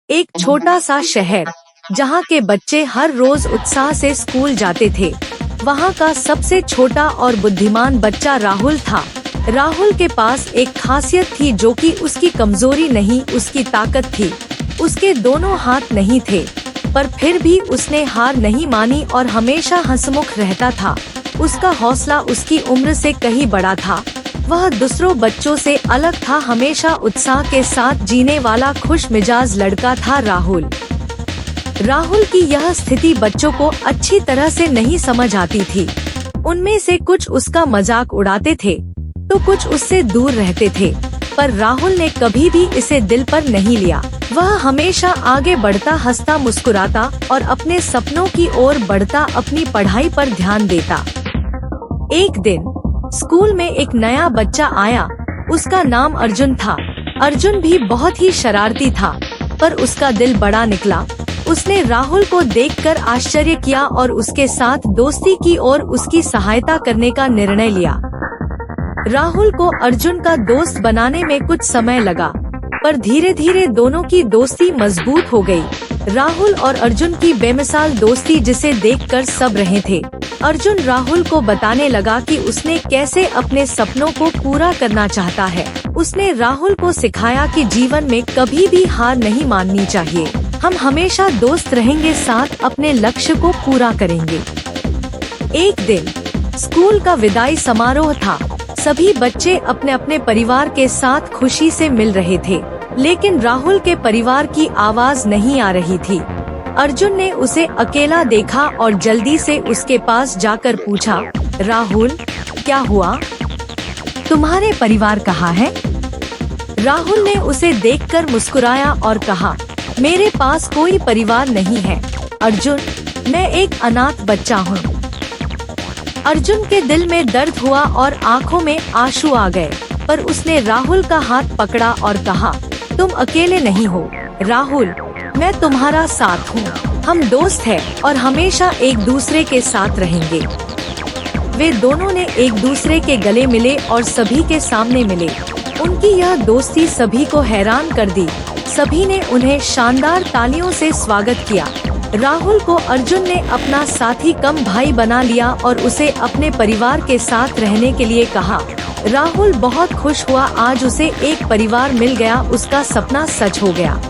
एक छोटा सा शहर जहाँ के बच्चे हर रोज उत्साह से स्कूल जाते थे। वहाँ का सबसे छोटा और बुद्धिमान बच्चा राहुल था। राहुल के पास एक खासियत थी जो कि उसकी कमजोरी नहीं, उसकी ताकत थी। उसके दोनों हाथ नहीं थे, पर फिर भी उसने हार नहीं मानी और हमेशा हंसमुख रहता था। उसका हौसला उसकी उम्र से कहीं बड़ा था। वह दूसरों बच्चों से अलग था, हमेशा उत्साह के साथ जीने वाला खुश मिजाज लड़का था राहुल। राहुल की यह स्थिति बच्चों को अच्छी तरह से नहीं समझ आती थी। उनमें से कुछ उसका मजाक उड़ाते थे तो कुछ उससे दूर रहते थे, पर राहुल ने कभी भी इसे दिल पर नहीं लिया। वह हमेशा आगे बढ़ता, हंसता, मुस्कुराता और अपने सपनों की ओर बढ़ता, अपनी पढ़ाई पर ध्यान देता। एक दिन स्कूल में एक नया बच्चा आया। उसका नाम अर्जुन था। अर्जुन भी बहुत ही शरारती था, पर उसका दिल बड़ा निकला। उसने राहुल को देखकर आश्चर्य किया और उसके साथ दोस्ती की और उसकी सहायता करने का निर्णय लिया। राहुल को अर्जुन का दोस्त बनाने में कुछ समय लगा, पर धीरे धीरे दोनों की दोस्ती मजबूत हो गई। राहुल और अर्जुन की बेमिसाल दोस्ती जिसे देखकर सब रहे थे। अर्जुन राहुल को बताने लगा कि उसने कैसे अपने सपनों को पूरा करना चाहता है। उसने राहुल को सिखाया कि जीवन में कभी भी हार नहीं माननी चाहिए। हम हमेशा दोस्त रहेंगे, साथ अपने लक्ष्य को पूरा करेंगे। एक दिन स्कूल का विदाई समारोह था। सभी बच्चे अपने अपने परिवार के साथ खुशी से मिल रहे थे, लेकिन राहुल के परिवार की आवाज नहीं आ रही थी। अर्जुन ने उसे अकेला देखा और जल्दी से उसके पास जाकर पूछा, राहुल, क्या हुआ? तुम्हारे परिवार कहाँ है? राहुल ने उसे देखकर मुस्कुराया और कहा, मेरे पास कोई परिवार नहीं है अर्जुन, मैं एक अनाथ बच्चा हूँ। अर्जुन के दिल में दर्द हुआ और आँखों में आंसू आ गए, पर उसने राहुल का हाथ पकड़ा और कहा, तुम अकेले नहीं हो राहुल, मैं तुम्हारा साथ हूँ। हम दोस्त हैं और हमेशा एक दूसरे के साथ रहेंगे। वे दोनों ने एक दूसरे के गले मिले और सभी के सामने मिले। उनकी यह दोस्ती सभी को हैरान कर दी। सभी ने उन्हें शानदार तालियों से स्वागत किया। राहुल को अर्जुन ने अपना साथी कम भाई बना लिया और उसे अपने परिवार के साथ रहने के लिए कहा। राहुल बहुत खुश हुआ, आज उसे एक परिवार मिल गया, उसका सपना सच हो गया।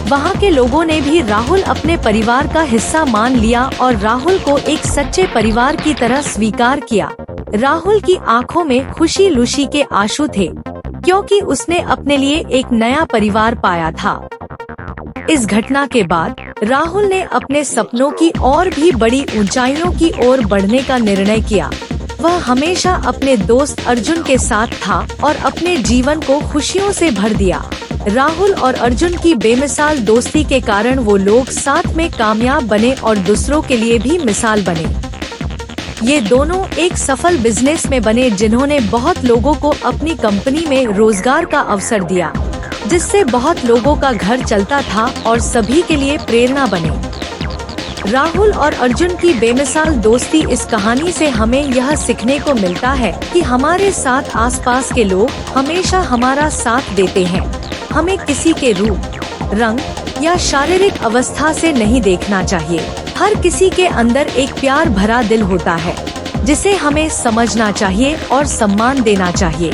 वहाँ के लोगों ने भी राहुल अपने परिवार का हिस्सा मान लिया और राहुल को एक सच्चे परिवार की तरह स्वीकार किया। राहुल की आंखों में खुशी लुशी के आंसू थे, क्योंकि उसने अपने लिए एक नया परिवार पाया था। इस घटना के बाद राहुल ने अपने सपनों की और भी बड़ी ऊंचाइयों की ओर बढ़ने का निर्णय किया। वह हमेशा अपने दोस्त अर्जुन के साथ था और अपने जीवन को खुशियों से भर दिया। राहुल और अर्जुन की बेमिसाल दोस्ती के कारण वो लोग साथ में कामयाब बने और दूसरों के लिए भी मिसाल बने। ये दोनों एक सफल बिजनेस में बने, जिन्होंने बहुत लोगों को अपनी कंपनी में रोजगार का अवसर दिया, जिससे बहुत लोगों का घर चलता था और सभी के लिए प्रेरणा बने। राहुल और अर्जुन की बेमिसाल दोस्ती, इस कहानी से हमें यह सीखने को मिलता है कि हमारे साथ आसपास के लोग हमेशा हमारा साथ देते हैं। हमें किसी के रूप, रंग या शारीरिक अवस्था से नहीं देखना चाहिए। हर किसी के अंदर एक प्यार भरा दिल होता है, जिसे हमें समझना चाहिए और सम्मान देना चाहिए।